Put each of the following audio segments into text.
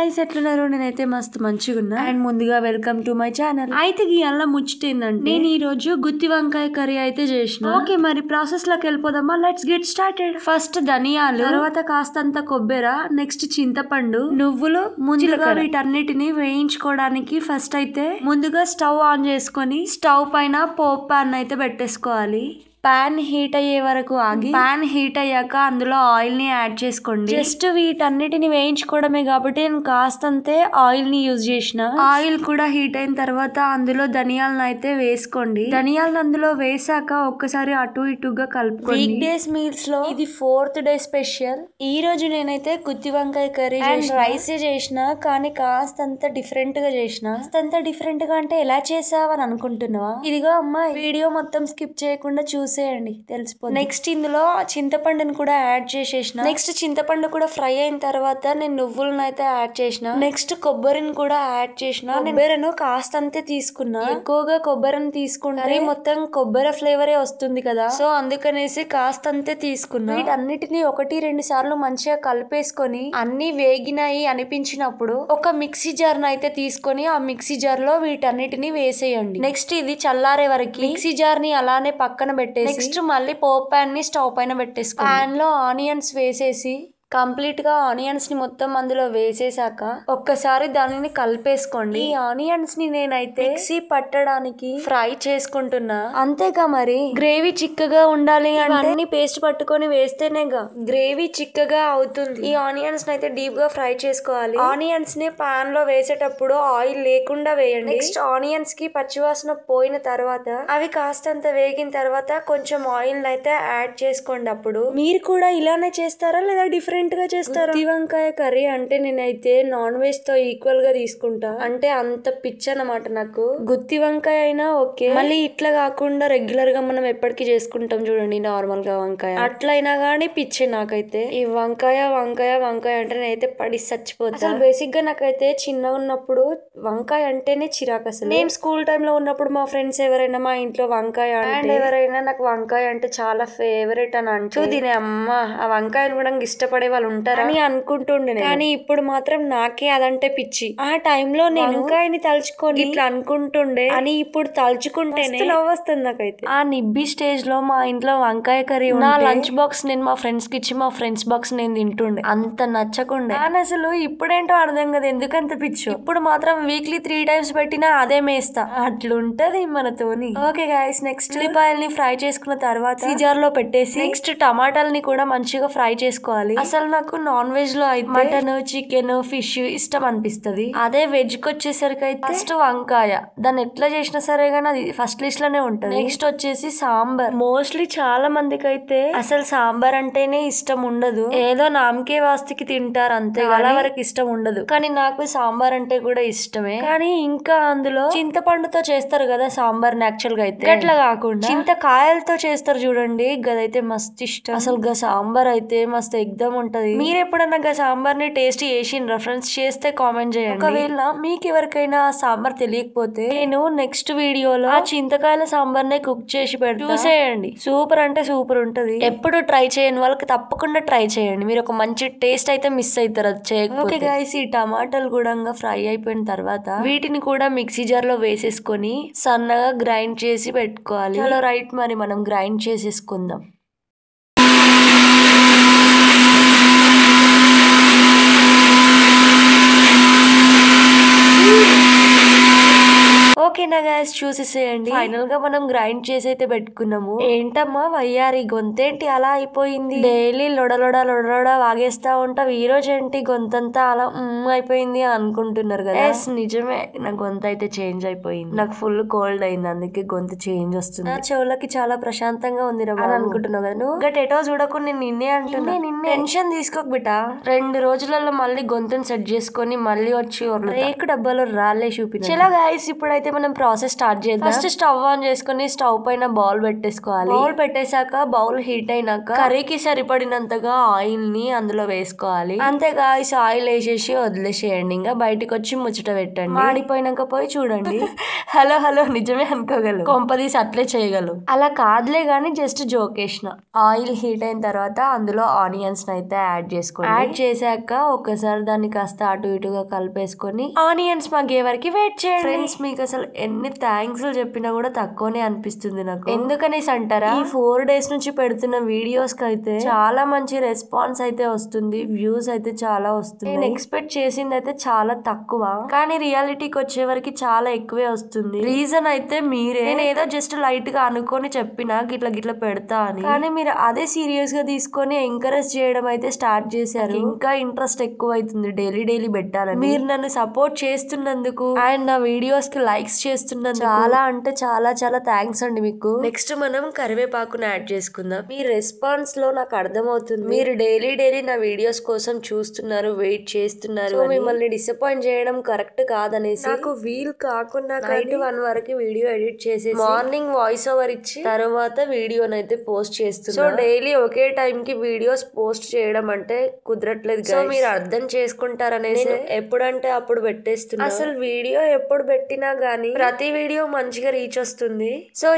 Guys ఎట్లున్నారు? నేనైతే మస్తు మంచిగా ఉన్నా. అండ్ ముందుగా వెల్కమ్ టు మై ఛానల్. అయితే ఈ అల్ల ముచ్చటేందంటే నేను ఈ రోజు గుత్తి వంకాయ కర్రీ అయితే చేసిన. ఓకే, మరి ప్రాసెస్ లోకి వెళ్ళిపోదామా? Let's get started. ఫస్ట్ ధనియాలు, తర్వాత కాస్తంత కొబ్బెర, నెక్స్ట్ చింతపండు, నువ్వులు, ముందుగా వీటన్నిటిని వేయించుకోవడానికి ఫస్ట్ అయితే ముందుగా స్టవ్ ఆన్ చేసుకొని స్టవ్ పైన పోప్ పాన్ అయితే పెట్టేసుకోవాలి. పాన్ హీట్ అయ్యే వరకు ఆగి పాన్ హీట్ అయ్యాక అందులో ఆయిల్ ని యాడ్ చేసుకోండి. జస్ట్ వీటన్నిటిని వేయించుకోవడమే కాబట్టి నేను కాస్తంతే ఆయిల్ ని యూజ్ చేసిన. ఆయిల్ కూడా హీట్ అయిన తర్వాత అందులో ధనియాలను అయితే వేసుకోండి. ధనియాలను అందులో వేసాక ఒక్కసారి అటు ఇటుగా కలుపుకోండి. వీక్ డేస్ మీల్స్ లో ఇది 4th డే స్పెషల్. ఈ రోజు నేనైతే గుత్తి వంకాయ కర్రీ అండ్ రైస్ చేసిన, కానీ కాస్తంత డిఫరెంట్ గా చేసిన. కాస్తంత డిఫరెంట్ గా అంటే ఎలా చేసావని అనుకుంటున్నావా? ఇదిగో అమ్మాయి, వీడియో మొత్తం స్కిప్ చేయకుండా చూసేయండి, తెలిసిపోతుంది. నెక్స్ట్ ఇందులో చింతపండుని కూడా యాడ్ చేసేసిన. నెక్స్ట్ చింతపండు కూడా ఫ్రై అయిన తర్వాత నేను నువ్వులను అయితే యాడ్ చేసిన. నెక్స్ట్ కొబ్బరిని కూడా యాడ్ చేసిన. కొబ్బరిను కాస్తంతే తీసుకున్నా. ఎక్కువగా కొబ్బరిని తీసుకుంటే మొత్తం కొబ్బరి ఫ్లేవరే వస్తుంది కదా, సో అందుకనేసి కాస్తంతే తీసుకున్నా. వీటన్నిటిని 1-2 సార్లు మంచిగా కలిపేసుకొని అన్ని వేగినాయి అనిపించినప్పుడు ఒక మిక్సీ జార్ అయితే తీసుకొని ఆ మిక్సీ జార్ లో వీటన్నిటిని వేసేయండి. నెక్స్ట్ ఇది చల్లారే వరకు మిక్సీ జార్ ని అలానే పక్కన పెట్టేసి నెక్స్ట్ మళ్ళీ పోప్ పాన్ ని స్టవ్ పైన పెట్టేసుకోండి. పాన్ లో ఆనియన్స్ వేసేసి కంప్లీట్ గా ఆనియన్స్ ని మొత్తం అందులో వేసేసాక ఒక్కసారి దానిని కలిపేసుకోండి. ఈ ఆనియన్స్ ని నేనైతే మిక్సీ పట్టడానికి ఫ్రై చేసుకుంటున్నా. అంతేగా, మరి గ్రేవీ చిక్కగా ఉండాలి అంటే పేస్ట్ పట్టుకొని వేస్తేనేగా గ్రేవీ చిక్కగా అవుతుంది. ఈ ఆనియన్స్ ని అయితే డీప్ గా ఫ్రై చేసుకోవాలి. ఆనియన్స్ ని పాన్ లో వేసేటప్పుడు ఆయిల్ లేకుండా వేయండి. నెక్స్ట్ ఆనియన్స్ కి పచ్చివాసన పోయిన తర్వాత అవి కాస్తంత వేగిన తర్వాత కొంచెం ఆయిల్ అయితే యాడ్ చేసుకోండి. అప్పుడు మీరు కూడా ఇలానే చేస్తారా లేదా డిఫరెంట్ గా చేస్తారు? గుత్తి వంకాయ కర్రీ అంటే నేనైతే నాన్ వెజ్ తో ఈక్వల్ గా తీసుకుంటా. అంటే అంత పిచ్చి అన్నమాట నాకు. గుత్తి వంకాయ అయినా ఓకే, మళ్ళీ ఇట్లా కాకుండా రెగ్యులర్ గా మనం ఎప్పటికీ చేసుకుంటాం చూడండి నార్మల్ గా వంకాయ, అట్లయినా గానీ పిచ్చి నాకైతే. ఈ వంకాయ వంకాయ వంకాయ అంటే నేనైతే పడి చచ్చిపోతా. బేసిక్ గా నాకైతే చిన్నగా ఉన్నప్పుడు వంకాయ అంటేనే చిరాకు. అసలు నేను స్కూల్ టైమ్ లో ఉన్నప్పుడు మా ఫ్రెండ్స్ ఎవరైనా మా ఇంట్లో వంకాయ అంటే ఎవరైనా నాకు వంకాయ అంటే చాలా ఫేవరెట్ అని అంటూ దీని అమ్మ ఆ వంకాయను కూడా ఇష్టపడే వాళ్ళు ఉంటారని అనుకుంటుండే. కానీ ఇప్పుడు మాత్రం నాకే అదంటే పిచ్చి. ఆ టైంలో నేను వంకాయని తలుచుకొని ఇట్లా అనుకుంటుండే అని ఇప్పుడు తలుచుకుంటేనే నవ్వొస్తుంది నాకైతే. ఆ నిబ్బి స్టేజ్ లో మా ఇంట్లో వంకాయ కర్రీ నా లంచ్ బాక్స్ నేను మా ఫ్రెండ్స్ కి ఇచ్చి మా ఫ్రెండ్స్ బాక్స్ నేను తింటుండే. అంత నచ్చకుండే. కానీ అసలు ఇప్పుడేంటో అర్థం కదా ఎందుకంత పిచ్చు. ఇప్పుడు మాత్రం వీక్లీ 3 times పెట్టినా అదే మేస్తా. అట్లుంటది మనతోని. ఓకే గైస్, నెక్స్ట్ ఉల్లిపాయల్ని ఫ్రై చేసుకున్న తర్వాత సీజర్ లో పెట్టేసి నెక్స్ట్ టమాటాలని కూడా మంచిగా ఫ్రై చేసుకోవాలి. అసలు నాకు నాన్ వెజ్ లో అయితే మటన్, చికెన్, ఫిష్ ఇష్టం అనిపిస్తది. అదే వెజ్ కి వచ్చేసరికి అయితే ఫస్ట్ వంకాయ, దాన్ని ఎట్లా చేసినా సరే గానీ అది ఫస్ట్ లిస్ట్ లోనే ఉంటది. నెక్స్ట్ వచ్చేసి సాంబార్. మోస్ట్లీ చాలా మందికి అయితే అసలు సాంబార్ అంటేనే ఇష్టం ఉండదు. ఏదో నామకే వాస్తికి తింటారు అంతే, చాలా వరకు ఇష్టం ఉండదు. కానీ నాకు సాంబార్ అంటే కూడా ఇష్టమే. కానీ ఇంకా అందులో చింతపండుతో చేస్తారు కదా సాంబార్ యాక్చువల్ గా అయితే, అట్లా కాకుండా చింతకాయలతో చేస్తారు చూడండి, గదైతే మస్తు ఇష్టం. అసలు గా సాంబార్ అయితే మస్తు ఎగ్దమ్ ఉంటది. మీరు ఎప్పుడన్నా గా సాంబార్ ని టేస్ట్ చేసిన రెఫరెన్స్ చేస్తే కామెంట్ చేయండి. ఒకవేళ మీకు ఎవరికైనా సాంబార్ తెలియకపోతే నేను నెక్స్ట్ వీడియోలో ఆ చింతకాయల సాంబార్ ని కుక్ చేసి పెడతా, చూసేయండి. సూపర్ అంటే సూపర్ ఉంటది. ఎప్పుడు ట్రై చేయని వాళ్ళకి తప్పకుండా ట్రై చేయండి, మీరు ఒక మంచి టేస్ట్ అయితే మిస్ అవుతారు అది చేయకపోతే. ఓకే గైస్, ఈ టమాటాలు కూడా ఫ్రై అయిపోయిన తర్వాత వీటిని కూడా మిక్సీ జార్ లో వేసేసుకొని సన్నగా గ్రైండ్ చేసి పెట్టుకోవాలి. చలో రైట్, మరి మనం గ్రైండ్ చేసేసుకుందాం. ఓకేనా గైస్, చూసేసేయండి. ఫైనల్ గా మనం గ్రైండ్ చేసి అయితే పెట్టుకున్నాము. ఏంటమ్మా వయ్యారి, గొంతేంటి అలా అయిపోయింది? డైలీ లొడలొడ లొడలొడ వాగేస్తా ఉంటావు, ఈ రోజు ఏంటి గొంతంతా అలా అయిపోయింది అని అనుకుంటున్నారు కదా. నిజమే, నా గొంతు అయితే చేంజ్ అయిపోయింది. నాకు ఫుల్ కోల్డ్ అయింది, అందుకే గొంతు చేంజ్ వస్తుంది. నా చెవులకి చాలా ప్రశాంతంగా ఉంది రా అని అనుకుంటున్నావు కదా నువ్వు. గట్ ఎటో చూడకుండా నేను నిన్నే అంటున్నా. టెన్షన్ తీసుకోక బిట, 2 రోజులలో మళ్ళీ గొంతుని సెట్ చేసుకొని మళ్ళీ వచ్చి రేకు డబ్బాలో రాళ్ళే చూపిన. చలో గైస్, ఇప్పుడైతే మనం మనం ప్రాసెస్ స్టార్ట్ చేద్దాం. ఫస్ట్ స్టవ్ ఆన్ చేసుకుని స్టవ్ పైన బౌల్ పెట్టేసుకోవాలి. బౌల్ పెట్టేశాక బౌల్ హీట్ అయినాక కర్రీకి సరిపడినంతగా ఆయిల్ ని అందులో వేసుకోవాలి. అంతేగా ఆయిల్ వేసేసి వదిలేసేయండి. ఇంకా బయటకు వచ్చి ముచ్చట పెట్టండి. మాడిపోయినాక పోయి చూడండి. హలో హలో నిజమే అనుకోగలరు, కొంపదీసి అట్లే చేయగలరు. అలా కాదులే గానీ జస్ట్ జోకేసిన. ఆయిల్ హీట్ అయిన తర్వాత అందులో ఆనియన్స్ అయితే యాడ్ చేసుకోండి. యాడ్ చేశాక ఒక్కసారి దాన్ని కాస్త అటు ఇటుగా కలిపేసుకొని ఆనియన్స్ మగ్గే వరకు వెయిట్ చేయండి. ఫ్రెండ్స్ మీకు అసలు ఎన్ని థ్యాంక్స్ చెప్పినా కూడా తక్కువనే అనిపిస్తుంది నాకు. ఎందుకనేసి అంటారా, ఈ 4 days నుంచి పెడుతున్న వీడియోస్ కి అయితే చాలా మంచి రెస్పాన్స్ అయితే వస్తుంది, వ్యూస్ అయితే చాలా వస్తుంది. నేను ఎక్స్పెక్ట్ చేసింది అయితే చాలా తక్కువ, కానీ రియాలిటీకి వచ్చే వరకు చాలా ఎక్కువే వస్తుంది. రీజన్ అయితే మీరే. నేను ఏదో జస్ట్ లైట్ గా అనుకొని చెప్పినా గిట్ల గిట్ల పెడతా అని, కానీ మీరు అదే సీరియస్ గా తీసుకొని ఎంకరేజ్ చేయడం అయితే స్టార్ట్ చేశారు. ఇంకా ఇంట్రెస్ట్ ఎక్కువ అవుతుంది డైలీ పెట్టాలని. మీరు నన్ను సపోర్ట్ చేస్తున్నందుకు అండ్ నా వీడియోస్ కి లైక్స్ చేస్తున్నందుకు చాలా అంటే చాలా చాలా థ్యాంక్స్ అండి మీకు. నెక్స్ట్ మనం కరివేపాకును యాడ్ చేసుకుందాం. మీ రెస్పాన్స్ లో నాకు అర్థమవుతుంది మీరు డైలీ నా వీడియోస్ కోసం చూస్తున్నారు, వెయిట్ చేస్తున్నారు. మిమ్మల్ని డిసప్పాయింట్ చేయడం కరెక్ట్ కాదనేసి నాకు వీల్ కాకుండా నైట్ 1 వరకు వీడియో ఎడిట్ చేసి మార్నింగ్ వాయిస్ ఓవర్ ఇచ్చి తర్వాత వీడియోనైతే పోస్ట్ చేస్తున్నా. సో డైలీ ఒకే టైం కి వీడియోస్ పోస్ట్ చేయడం అంటే కుదరట్లేదు. సో మీరు అర్థం చేసుకుంటారనేసి ఎప్పుడంటే అప్పుడు పెట్టేస్తున్నా. అసలు వీడియో ఎప్పుడు పెట్టినా గానీ ప్రతి వీడియో మంచిగా రీచ్ వస్తుంది. సో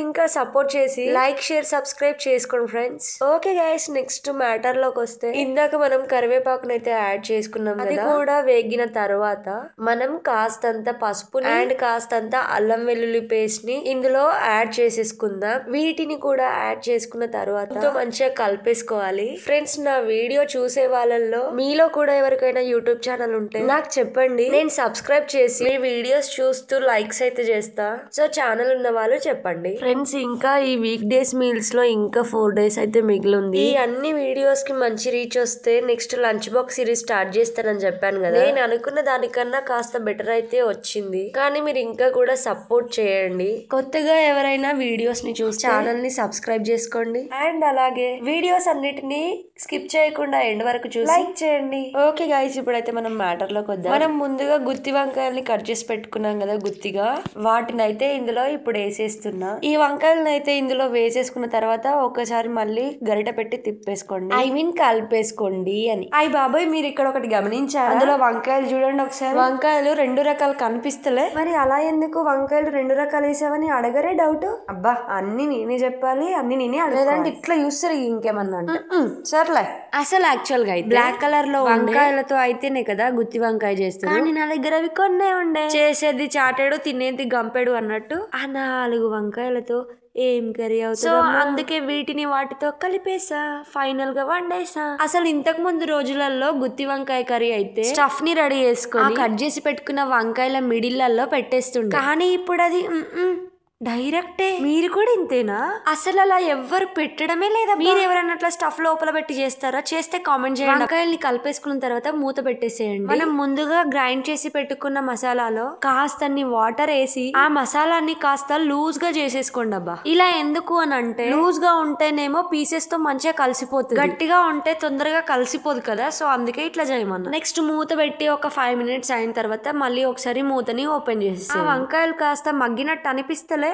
ఇంకా సపోర్ట్ చేసి లైక్ షేర్ సబ్స్క్రైబ్ చేసుకోండి friends. Okay guys, next matter లోకి వస్తే ఇందాక మనం కరివేపాకునైతే యాడ్ చేసుకున్నాం. అది కూడా వేగిన తర్వాత మనం కాస్తంత పసుపు అండ్ కాస్తంత అల్లం వెల్లుల్లి పేస్ట్ ని ఇందులో యాడ్ చేసేసుకుందాం. వీటిని కూడా యాడ్ చేసుకున్న తర్వాత మంచిగా కలిపేసుకోవాలి. ఫ్రెండ్స్ నా వీడియో చూసే వాళ్ళల్లో మీలో కూడా ఎవరికైనా యూట్యూబ్ ఛానల్ ఉంటే నాకు చెప్పండి, నేను సబ్స్క్రైబ్ చేసి మీ వీడియోస్ చూస్తూ లైక్స్ అయితే చేస్తా. సో ఛానల్ ఉన్న వాళ్ళు చెప్పండి. ఫ్రెండ్స్ ఇంకా ఈ వీక్ డేస్ మీల్స్ లో ఇంకా 4 days అయితే మిగిలి ఉంది. ఈ అన్ని వీడియోస్ కి మంచి రీచ్ వస్తే next lunch box series start చేస్తానని చెప్పాను కదా. నేను అనుకున్న దానికన్నా కాస్త బెటర్ అయితే వచ్చింది, కానీ మీరు ఇంకా కూడా సపోర్ట్ చేయండి. కొత్తగా ఎవరైనా వీడియోస్ ని చూసి ఛానల్ ని సబ్స్క్రైబ్ చేసుకోండి అండ్ అలాగే వీడియోస్ అన్నిటిని స్కిప్ చేయకుండా ఎండ్ వరకు చూసి లైక్ చేయండి. ఓకే గైస్, ఇప్పుడైతే మనం మ్యాటర్ లోకి వద్దాం. మనం ముందుగా గుత్తి వంకాయల్ని కట్ చేసి పెట్టుకున్నాం కదా గుత్తిగా, వాటిని అయితే ఇందులో ఇప్పుడు వేసేస్తున్నా. ఈ వంకాయలను అయితే ఇందులో వేసేసుకున్న తర్వాత ఒకసారి మళ్ళీ గరిట పెట్టి తిప్పేసుకోండి, ఐ మీన్ కలిపేసుకోండి అని. అయ్యి బాబాయ్, మీరు ఇక్కడ ఒకటి గమనించారు, అందులో వంకాయలు చూడండి ఒకసారి. వంకాయలు 2 రకాలు కనిపిస్తలే, మరి అలా ఎందుకు వంకాయలు 2 రకాలు వేసావని అడగరే డౌట్. అబ్బా అన్ని నేనే చెప్పాలి, అన్ని నేనే అడగదంటే ఇట్లా చూస్తారు ఇంకేమన్నా అంటే. సర్లే, అసలు యాక్చువల్ గా అయితే బ్లాక్ కలర్ లో వంకాయలతో అయితేనే కదా గుత్తి వంకాయ చేస్తారు, కానీ నా దగ్గర అవి కొన్నే ఉండే. చేసేది చాటాడు, తినేది గంపెడు అన్నట్టు ఆ 4 వంకాయలతో ఏం కర్రీ అవుతుంది. సో అందుకే వీటిని వాటితో కలిపేసా, ఫైనల్ గా వండేసా. అసలు ఇంతకు ముందు రోజులలో గుత్తి వంకాయ కర్రీ అయితే స్టఫ్ ని రెడీ చేసుకొని కట్ చేసి పెట్టుకున్న వంకాయల మిడిల్లలో పెట్టేస్తుండే, కానీ ఇప్పుడు అది డైరెక్టే. మీరు కూడా ఇంతేనా? అసలు అలా ఎవ్వరు పెట్టడమే లేదా. మీరు ఎవరన్నా అట్లా స్టఫ్ లోపల పెట్టి చేస్తారా? చేస్తే కామెంట్ చేయండి. వంకాయల్ని కలిపేసుకున్న తర్వాత మూత పెట్టేసేయండి. మనం ముందుగా గ్రైండ్ చేసి పెట్టుకున్న మసాలాలో కాస్తన్ని వాటర్ వేసి ఆ మసాలాన్ని కాస్త లూజ్ గా చేసేసుకోండి. అబ్బా ఇలా ఎందుకు అని అంటే, లూజ్ గా ఉంటేనేమో పీసెస్ తో మంచిగా కలిసిపోతుంది, గట్టిగా ఉంటే తొందరగా కలిసిపోదు కదా. సో అందుకే ఇట్లా చేయమన్నా. నెక్స్ట్ మూత పెట్టి ఒక 5 minutes అయిన తర్వాత మళ్ళీ ఒకసారి మూతని ఓపెన్ చేసి ఆ వంకాయలు కాస్త మగ్గినట్టు అనిపిస్తలే,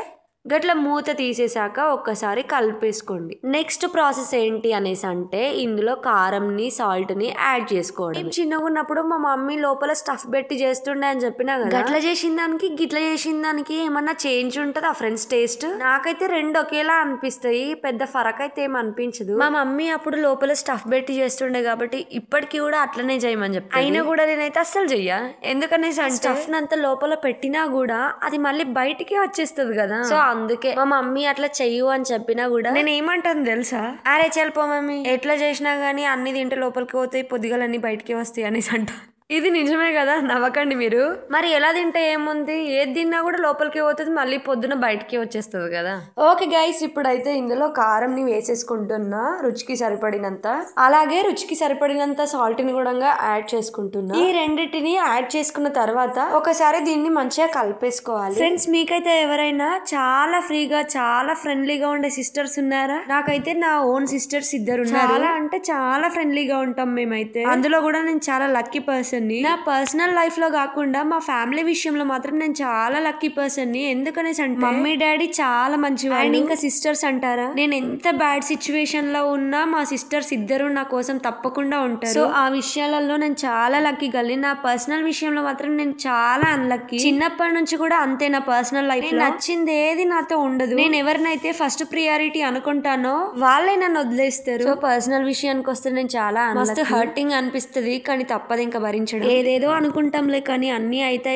గట్ల మూత తీసేసాక ఒక్కసారి కలిపేసుకోండి. నెక్స్ట్ ప్రాసెస్ ఏంటి అనేసి అంటే ఇందులో కారంని సాల్ట్ ని యాడ్ చేసుకోవడం. చిన్నగా ఉన్నప్పుడు మా మమ్మీ లోపల స్టఫ్ పెట్టి చేస్తుండే అని చెప్పినా కదా, గట్ల చేసిన దానికి గిట్ల చేసిన దానికి ఏమన్నా చేంజ్ ఉంటది ఆ ఫ్రెండ్స్ టేస్ట్? నాకైతే 2 ఒకేలా అనిపిస్తాయి, పెద్ద ఫరక్ అయితే ఏం అనిపించదు. మా మమ్మీ అప్పుడు లోపల స్టఫ్ పెట్టి చేస్తుండే కాబట్టి ఇప్పటికి కూడా అట్లనే చేయమని చెప్పి, అయినా కూడా నేనైతే అస్సలు చెయ్య. ఎందుకనేసి స్టఫ్ నంత లోపల పెట్టినా కూడా అది మళ్ళీ బయటికి వచ్చేస్తుంది కదా. సో అందుకే మా మమ్మీ అట్లా చెయ్యు అని చెప్పినా కూడా నేను ఏమంటాను తెలుసా, అరే చల్పో మమ్మీ, ఎట్లా చేసినా గానీ అన్ని తింటే లోపలికి పోతాయి, పొద్దుగలన్నీ బయటికి వస్తాయి అనేసి అంట. ఇది నిజమే కదా, నవ్వకండి మీరు. మరి ఎలా తింటే ఏముంది, ఏది తిన్నా కూడా లోపలికి పోతుంది, మళ్ళీ పొద్దున బయటికి వచ్చేస్తుంది కదా. ఓకే గైస్, ఇప్పుడైతే ఇందులో కారం ని వేసేసుకుంటున్నా రుచికి సరిపడినంత, అలాగే రుచికి సరిపడినంత సాల్ట్ ని కూడా యాడ్ చేసుకుంటున్నా. ఈ రెండింటిని యాడ్ చేసుకున్న తర్వాత ఒకసారి దీన్ని మంచిగా కలిపేసుకోవాలి. ఫ్రెండ్స్ మీకైతే ఎవరైనా చాలా ఫ్రీగా చాలా ఫ్రెండ్లీగా ఉండే సిస్టర్స్ ఉన్నారా? నాకైతే నా ఓన్ సిస్టర్స్ 2 ఉన్నారు. చాలా అంటే చాలా ఫ్రెండ్లీగా ఉంటాం మేమైతే, అందులో కూడా నేను చాలా లక్కీ పర్సన్. పర్సన్ ని. నా పర్సనల్ లైఫ్ లో కాకుండా మా ఫ్యామిలీ విషయంలో మాత్రం నేను చాలా లక్కీ పర్సన్ ని. ఎందుకనేసి అంటే మమ్మీ డాడీ చాలా మంచివాళ్ళు. అండ్ ఇంకా సిస్టర్స్ అంటారా, నేను ఎంత బ్యాడ్ సిచ్యువేషన్ లో ఉన్నా మా సిస్టర్స్ ఇద్దరు నా కోసం తప్పకుండా ఉంటారు. సో ఆ విషయాలలో నేను చాలా లక్కీ గల్లి. నా పర్సనల్ విషయంలో మాత్రం నేను చాలా అన్లక్కీ. చిన్నప్పటి నుంచి కూడా అంతే. నా పర్సనల్ లైఫ్ లో నచ్చింది ఏది నాతో ఉండదు. నేను ఎవరినైతే ఫస్ట్ ప్రియారిటీ అనుకుంటానో వాళ్ళే నన్ను వదిలేస్తారు. సో పర్సనల్ విషయానికి వస్తే నేను చాలా మస్తు హర్టింగ్ అనిపిస్తుంది, కానీ తప్పదు ఇంకా భరించడం. ఏదేదో అనుకుంటాంలే కానీ అన్ని అయితే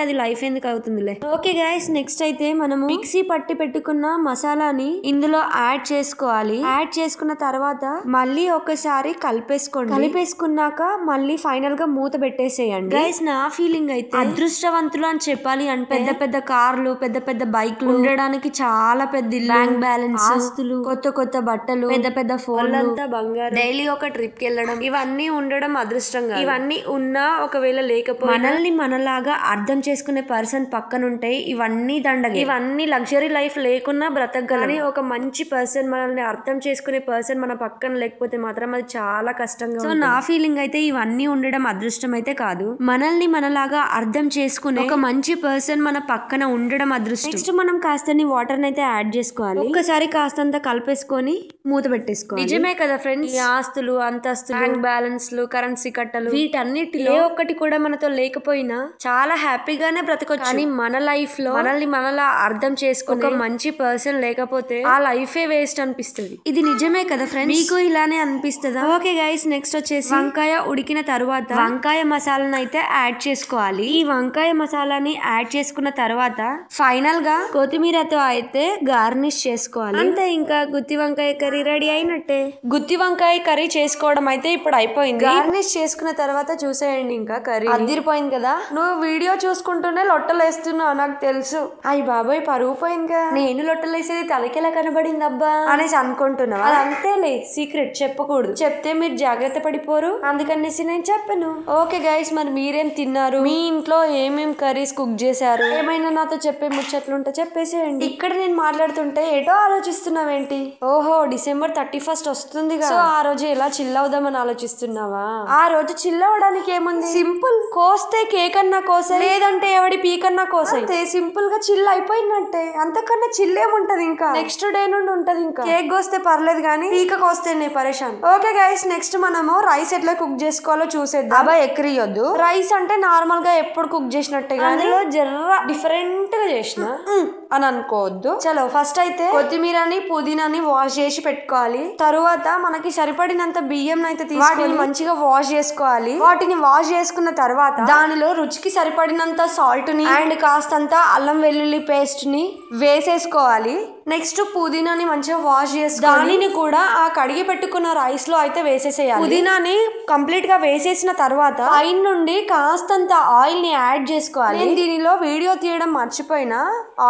అది లైఫ్ ఎందుకు అవుతుందిలే. ఓకే గైస్, నెక్స్ట్ అయితే మనము మిక్సీ పట్టి పెట్టుకున్న మసాలాని ఇందులో యాడ్ చేసుకోవాలి. యాడ్ చేసుకున్న తర్వాత మళ్ళీ ఒకసారి కలిపేసుకున్నాక మళ్ళీ ఫైనల్ గా మూత పెట్టేసేయండి. గైస్ నా ఫీలింగ్ అయితే అదృష్టవంతులు అని చెప్పాలి. అంటే పెద్ద పెద్ద కార్లు, పెద్ద పెద్ద బైక్లు ఉండడానికి చాలా పెద్ద బ్యాంక్ బ్యాలెన్స్, ఆస్తులు, కొత్త బట్టలు, పెద్ద పెద్ద ఫోన్లు, అంతా బంగారం, డైలీ ఒక ట్రిప్ కి వెళ్ళడం, ఇవన్నీ ఉండడం అదృష్టంగా. ఇవన్నీ ఉన్నా ఒకవేళ లేకపోతే మనల్ని మనలాగా అర్థం చేసుకునే పర్సన్ పక్కన ఉంటాయి. ఇవన్నీ దండగ. ఇవన్నీ లగ్జరీ లైఫ్ లేకున్నా బ్రతకగలని ఒక మంచి పర్సన్, మనల్ని అర్థం చేసుకునే పర్సన్ మన పక్కన లేకపోతే మాత్రం అది చాలా కష్టంగా. సో నా ఫీలింగ్ అయితే ఇవన్నీ ఉండడం అదృష్టం అయితే కాదు, మనల్ని మనలాగా అర్థం చేసుకునే ఒక మంచి పర్సన్ మన పక్కన ఉండడం అదృష్టం. నెక్స్ట్ మనం కాస్తని వాటర్ అయితే యాడ్ చేసుకోవాలి. ఒక్కసారి కాస్తంత కలిపేసుకొని మూత పెట్టేసుకోవాలి. నిజమే కదా ఫ్రెండ్స్, ఈ ఆస్తులు, అంతస్తులు, బ్యాంక్ బ్యాలెన్స్లు, కరెన్సీ కట్టలు, వీటన్నిటిలో ఏ ఒక్కటి కూడా మనతో లేకపోయినా చాలా హ్యాపీగానే బ్రతకొచ్చు. కానీ మన లైఫ్ లో మనల్ని మనలా అర్థం చేసుకునే ఒక మంచి పర్సన్ లేకపోతే ఆ లైఫే వేస్ట్ అనిపిస్తుంది. ఇది నిజమే కదా ఫ్రెండ్స్, మీకు ఇలానే అనిపిస్తుందా? ఓకే గైస్, నెక్స్ట్ వచ్చేసి వంకాయ ఉడికిన తర్వాత వంకాయ మసాలాను అయితే యాడ్ చేసుకోవాలి. ఈ వంకాయ మసాలాని యాడ్ చేసుకున్న తర్వాత ఫైనల్ గా కొత్తిమీరతో అయితే గార్నిష్ చేసుకోవాలి. అంతే, ఇంకా గుత్తి వంకాయ కర్రీ రెడీ అయినట్టే. గుత్తి వంకాయ కర్రీ చేసుకోవడం అయితే ఇప్పుడు అయిపోయింది. గార్నిష్ చేసుకున్న తర్వాత చూసేయండి, ఇంకా కర్రీ అదిరిపోయింది కదా. నువ్వు వీడియో చూసుకుంటూనే లొట్టలు వేస్తున్నావు నాకు తెలుసు. అయ్యి బాబాయ్ పరుగు పోయింది కదా. నేను లొట్టలు వేసేది తలకెలా కనబడింది అబ్బా అనేసి అనుకుంటున్నావు. అది అంతేలే, సీక్రెట్ చెప్పకూడదు, చెప్తే మీరు జాగ్రత్త పడిపోరు, అందుకనేసి నేను చెప్పను. ఓకే గైస్, మరి మీరేం తిన్నారు, మీ ఇంట్లో ఏమేం కర్రీస్ కుక్ చేశారు, ఏమైనా నాతో చెప్పే ముచ్చట్లుంటే చెప్పేసేయండి. ఇక్కడ నేను మాట్లాడుతుంటే ఏటో ఆలోచిస్తున్నావేంటి? ఓహో, December 31st వస్తుంది కదా, సో ఆ రోజు ఎలా చిల్ అవుదామని ఆలోచిస్తున్నావా? ఆ రోజు చిల్ అవ్వడానికి ఏముంది, సింపుల్, కోస్తే కేక్ అన్నా కోసే, లేదంటే ఎవడి పీకన్నా కోసే, సింపుల్ గా చిల్ అయిపోయినట్టే. అంతకన్నా చిల్ ఏముంటది, ఇంకా నెక్స్ట్ డే నుండి ఉంటది. ఇంకా కేక్ కోస్తే పర్లేదు కానీ పీక కోస్తే నే పరేషాన్. ఓకే గైస్, నెక్స్ట్ మనము రైస్ ఎట్లా కుక్ చేసుకోవాలో చూసేద్దాం. అబ్బా ఎక్కిరియొద్దు, రైస్ అంటే నార్మల్ గా ఎప్పుడు కుక్ చేసినట్టే, అందులో జర్ర డిఫరెంట్ గా చేసిన అని అనుకోవద్దు. చలో ఫస్ట్ అయితే కొత్తిమీరని పుదీనాని వాష్ చేసి పెట్టుకోవాలి. తరువాత మనకి సరిపడినంత బియ్యం అయితే తీసుకొని మంచిగా వాష్ చేసుకోవాలి. వాటిని వాష్ చేసుకున్న తర్వాత దానిలో రుచికి సరిపడినంత సాల్ట్ ని అండ్ కాస్తంత అల్లం వెల్లుల్లి పేస్ట్ ని వేసేసుకోవాలి. నెక్స్ట్ పుదీనాని మంచిగా వాష్ చేసి దానిని కూడా ఆ కడిగి పెట్టుకున్న రైస్ లో అయితే వేసేసేయాలి. పుదీనాని కంప్లీట్ గా వేసేసిన తర్వాత పైన నుండి కాస్తంత ఆయిల్ ని యాడ్ చేసుకోవాలి. నేను దీనిలో వీడియో తీయడం మర్చిపోయినా,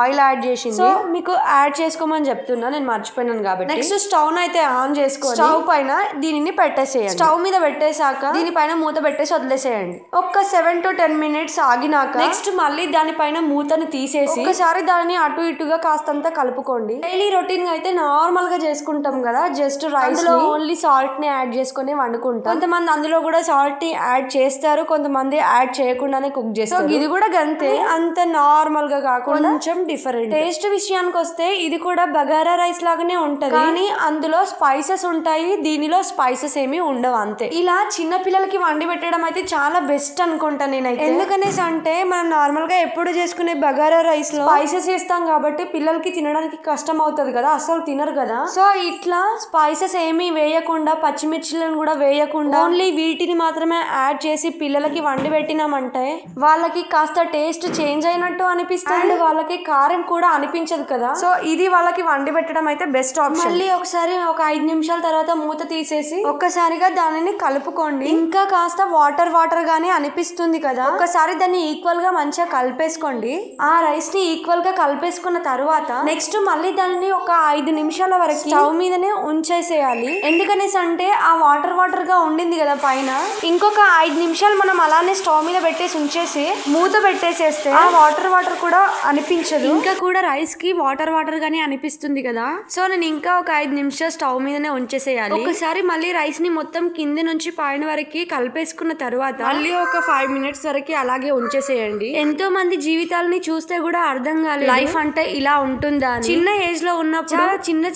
ఆయిల్ యాడ్ చేసింది, సో మీకు యాడ్ చేసుకోమని చెప్తున్నా, నేను మర్చిపోయినాను కాబట్టి. నెక్స్ట్ స్టవ్ అయితే ఆన్ చేసుకోవాలి. స్టవ్ పైన దీనిని పెట్టేసేయండి. స్టవ్ మీద పెట్టేశాక దీనిపైన మూత పెట్టేసి వదిలేసేయండి. ఒక్క 7 to 10 minutes ఆగినాక నెక్స్ట్ మళ్ళీ దానిపైన మూతని తీసేసి ఒకసారి దాన్ని అటు ఇటుగా కాస్తంత కలుపుకోండి. డైలీ రొటీన్ గా అయితే నార్మల్ గా చేసుకుంటాం కదా, జస్ట్ రైస్ లో ఓన్లీ సాల్ట్ ని యాడ్ చేసుకుని వండుకుంటాం. కొంతమంది అందులో కూడా సాల్ట్ ని యాడ్ చేస్తారు, కొంతమంది యాడ్ చేయకుండానే కుక్ చేస్తారు. ఇది కూడా గంతే, అంత నార్మల్ గా కాకుండా కొంచెం డిఫరెంట్. టేస్ట్ విషయానికి వస్తే ఇది కూడా బగారా రైస్ లాగానే ఉంటది, కానీ అందులో స్పైసెస్ ఉంటాయి, దీనిలో స్పైసెస్ ఏమి ఉండవు. అంతే. ఇలా చిన్న పిల్లలకి వండి పెట్టడం అయితే చాలా బెస్ట్ అనుకుంటా నేనైతే. ఎందుకనేసి అంటే మనం నార్మల్ గా ఎప్పుడు చేసుకునే బగారా రైస్ లో స్పైసెస్ వేస్తాం కాబట్టి పిల్లలకి తినడానికి కష్టం అవుతుంది కదా, అసలు తినరు కదా. సో ఇట్లా స్పైసెస్ ఏమీ వేయకుండా, పచ్చిమిర్చిలను కూడా వేయకుండా ఓన్లీ వీటిని మాత్రమే యాడ్ చేసి పిల్లలకి వండి పెట్టినామంటే వాళ్ళకి కాస్త టేస్ట్ చేంజ్ అయినట్టు అనిపిస్తుంది, వాళ్ళకి కారం కూడా అనిపించదు కదా. సో ఇది వాళ్ళకి వండి పెట్టడం అయితే బెస్ట్ ఆప్షన్. మళ్ళీ ఒకసారి ఒక 5 నిమిషాల తర్వాత మూత తీసేసి ఒక్కసారిగా దానిని కలుపుకోండి. ఇంకా కాస్త వాటర్ వాటర్ గానే అనిపిస్తుంది కదా, ఒక్కసారి దాన్ని ఈక్వల్ గా మంచిగా కలిపేసుకోండి. ఆ రైస్ ని ఈక్వల్ గా కలిపేసుకున్న కలిపేసుకున్న తర్వాత నెక్స్ట్ మళ్ళీ దాన్ని ఒక 5 నిమిషాల వరకు స్టవ్ మీదనే ఉంచేసేయాలి. ఎందుకనేసి అంటే ఆ వాటర్ గా ఉండింది కదా పైన, ఇంకొక 5 నిమిషాలు మనం అలానే స్టవ్ మీద పెట్టేసి ఉంచేసి మూత పెట్టేసేస్తే ఆ వాటర్ కూడా అనిపించదు. ఇంకా కూడా రైస్ కి వాటర్ గానే అనిపిస్తుంది కదా. సో నేను ఇంకా ఒక 5 నిమిషాలు స్టవ్ మీదనే ఉంచేసేయాలి. ఒకసారి మళ్ళీ రైస్ ని మొత్తం కింది నుంచి పైన వరకు కలిపేసుకున్న తర్వాత మళ్ళీ ఒక 5 మినిట్స్ వరకు అలాగే ఉంచేసేయండి. ఎంతో మంది జీవితాలని చూస్తే కూడా అర్థం కాలేదు లైఫ్ అంటే ఇలా ఉంటుందా అని. చిన్న ఏజ్ లో ఉన్నప్పుడు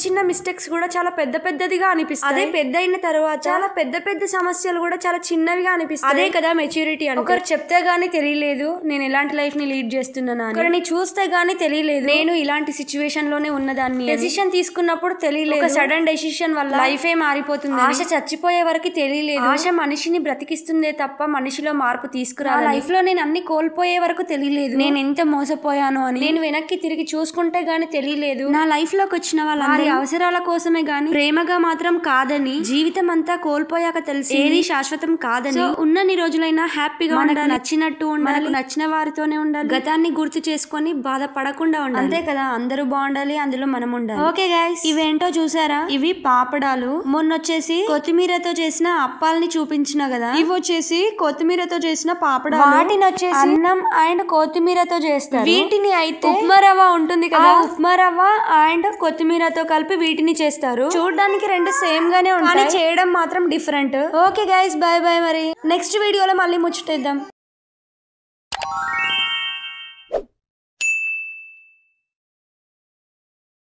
చిన్న మిస్టేక్స్ కూడా చాలా పెద్దదిగా అనిపిస్తాయి. అదే పెద్ద అయిన తర్వాత చాలా పెద్ద సమస్యలు కూడా చాలా చిన్నవిగా అనిపిస్తాయి. అదే కదా మెచ్యూరిటీ అంటే. ఒకరు చెప్తే గానీ తెలియలేదు నేను ఎలాంటి లైఫ్ ని లీడ్ చేస్తున్నాను, ఒకరిని చూస్తే గానీ తెలియలేదు నేను ఇలాంటి సిచ్యువేషన్ లోనే ఉన్నదాన్ని. డెసిషన్ తీసుకున్నప్పుడు తెలియలేదు, సడన్ డెసిషన్ వల్ల లైఫ్ ఏ మారిపోతుంది. ఆశ చచ్చిపోయే వరకు తెలియలేదు, ఆశ మనిషిని బ్రతికిస్తుందే తప్ప మనిషిలో మార్పు తీసుకురాదు. లైఫ్ లో నేను అన్ని కోల్పోయే వరకు తెలియలేదు నేను ఎంత మోసపోయాను అని. నేను వెనక్కి తిరిగి చూసుకుంటే గానీ తెలియలేదు నా లైఫ్ లోకి వచ్చిన వాళ్ళ అవసరాల కోసమే గానీ ప్రేమగా మాత్రం కాదని, జీవితం అంతా కోల్పోయాక తెలిసి ఏది శాశ్వతం కాదని. ఉన్నన్ని రోజులైనా హ్యాపీగా ఉండాలి, నచ్చినట్టు ఉండాలి, నచ్చిన వారితోనే ఉండాలి, గతాన్ని గుర్తు చేసుకొని బాధపడకుండా ఉండాలి. అంతే కదా, అందరూ బాగుండాలి, అందులో మనం ఉండాలి. ఓకే గైస్, ఇవేంటో చూసారా? ఇవి పాపడాలు. మొన్నొచ్చేసి కొత్తిమీరతో చేసిన అప్పాలని చూపించిన కదా, ఇవి వచ్చేసి కొత్తిమీరతో చేసిన పాపడాలు. వాటిని వచ్చేసి అన్నం అండ్ కొత్తిమీరతో చేస్తారు. వీటిని అయితే ఉప్మా రవ్వ ఉంటుంది కదా, ఉప్మా రవ్వ అండ్ కొత్తిమీరతో కలిపి వీటిని చేస్తారు. చూడడానికి రెండు సేమ్ గానే ఉంటాయి, చేయడం మాత్రం different. Okay guys, bye bye. మరి నెక్స్ట్ వీడియోలో మళ్ళీ ముచ్చటేద్దాం.